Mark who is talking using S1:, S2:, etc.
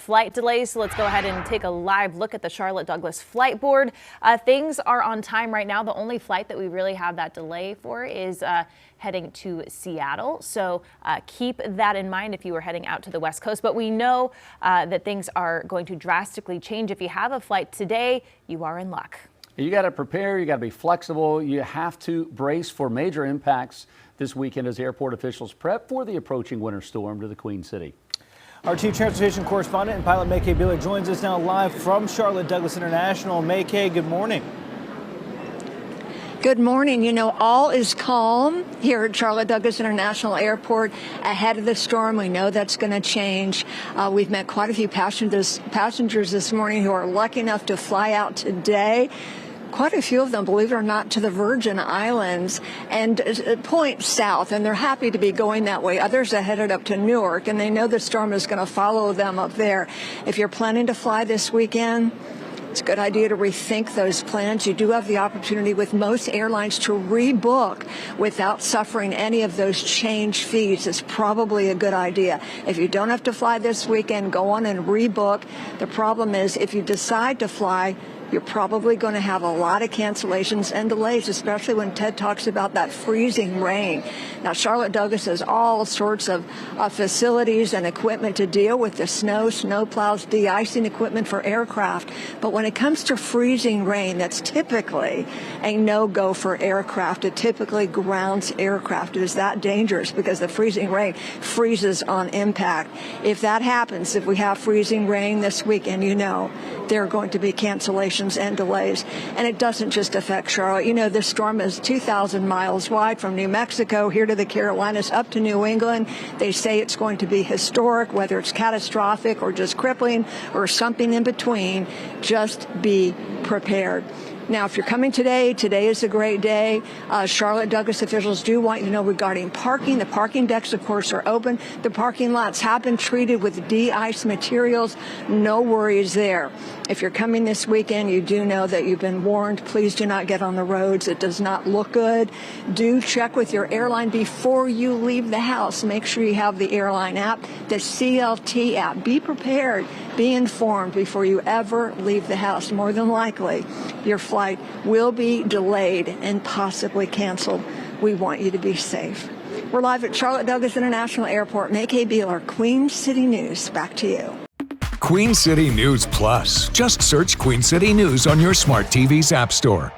S1: flight delays. So let's go ahead and take a live look at the Charlotte Douglas flight board. Things are on time right now. The only flight that we really have that delay for is heading to Seattle. So keep that in mind if you are heading out to the West Coast. But we know that things are going to drastically change. If you have a flight today, you are in luck.
S2: You got to prepare. You got to be flexible. You have to brace for major impacts this weekend as airport officials prep for the approaching winter storm to the Queen City.
S3: Our chief transportation correspondent and pilot May-Kay Beeler joins us now live from Charlotte Douglas International. May-Kay, good morning.
S4: Good morning. You know, all is calm here at Charlotte Douglas International Airport ahead of the storm. We know that's going to change. We've met quite a few passengers this morning who are lucky enough to fly out today. Quite a few of them, believe it or not, to the Virgin Islands and point south, and they're happy to be going that way. Others are headed up to Newark, and they know the storm is going to follow them up there. If you're planning to fly this weekend, it's a good idea to rethink those plans. You do have the opportunity with most airlines to rebook without suffering any of those change fees. It's probably a good idea. If you don't have to fly this weekend, go on and rebook. The problem is if you decide to fly, you're probably going to have a lot of cancellations and delays, especially when Ted talks about that freezing rain. Now, Charlotte Douglas has all sorts of facilities and equipment to deal with the snow plows, de-icing equipment for aircraft. But when it comes to freezing rain, that's typically a no-go for aircraft. It typically grounds aircraft. It is that dangerous because the freezing rain freezes on impact. If that happens, if we have freezing rain this weekend, you know there are going to be cancellations and delays. And it doesn't just affect Charlotte. You know, this storm is 2,000 miles wide from New Mexico here to the Carolinas up to New England. They say it's going to be historic, whether it's catastrophic or just crippling or something in between. Just be prepared. Now, if you're coming today is a great day. Charlotte Douglas officials do want you to know regarding parking. The parking decks, of course, are open. The parking lots have been treated with de-ice materials. No worries there. If you're coming this weekend, you do know that you've been warned. Please do not get on the roads. It does not look good. Do check with your airline before you leave the house. Make sure you have the airline app, the CLT app. Be prepared. Be informed before you ever leave the house. More than likely, your flight will be delayed and possibly canceled. We want you to be safe. We're live at Charlotte Douglas International Airport. May-Kay Beeler, Queen City News. Back to you.
S5: Queen City News Plus. Just search Queen City News on your smart TV's app store.